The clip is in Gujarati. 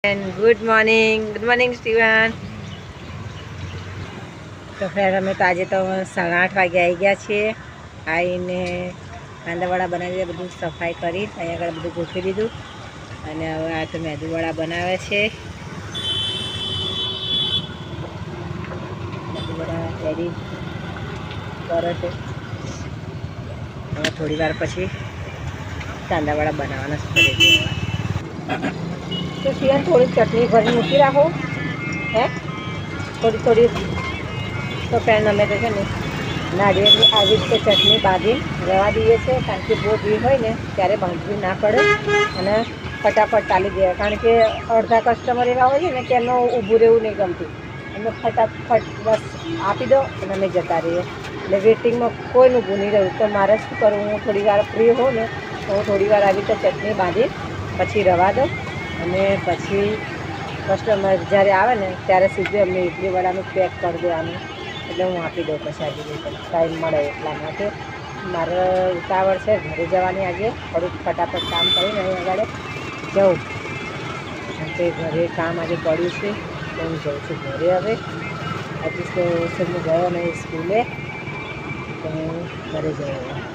And good morning Steven. તો ફ્રેન્ડ અમે તો આજે તો 8:30 વાગે આવી ગયા છીએ. આવીને કાંદાવડા બનાવી બધું સફાઈ કરી અહીંયા આગળ બધું ગોઠવી દીધું અને હવે આ તો મેદુવડા બનાવે છે. મેદુવડા રેડી કરે છે. હવે થોડી વાર પછી કાંદાવડા બનાવવાના કરે છે. તો શિયાળ થોડી ચટણી ભરી મૂકી રાખો હે થોડી તો ફ્રેન્ડ અમે તો છે ને નાળિયેરની આવી રીતે ચટણી બાંધી રવા દઈએ છીએ, કારણ કે બહુ ભીડ હોય ને ત્યારે બાંધવી ના પડે અને ફટાફટ ચાલી જાય, કારણ કે અડધા કસ્ટમર એવા હોય છે ને કે એમનો ઊભું રહેવું નહીં ગમતું, એમને ફટાફટ બસ આપી દો અને અમે જતા રહીએ. એટલે વેટિંગમાં કોઈનું ઊભું નહીં રહ્યું. તો મારે શું કરવું, હું થોડી વાર ફ્રી હોઉં ને તો હું થોડી વાર આવી રીતે ચટણી બાંધી પછી રવા દઉં અને પછી કસ્ટમર જ્યારે આવે ને ત્યારે સીધું એમને ઇડલી વડાનું પેક કરી દેવાનું, એટલે હું આપી દઉં પછી આવી રીતે ટાઈમ મળે એટલા માટે. મારે ઉતાવળ છે ઘરે જવાની, આજે થોડુંક ફટાફટ કામ કરીને અહીં આગળ જવું, કારણ કે ઘરે કામ આજે પડ્યું છે તો હું જઉં છું ઘરે. હવે હજી તો હું ગયો નહીં સ્કૂલે, તો હું ઘરે જઉં.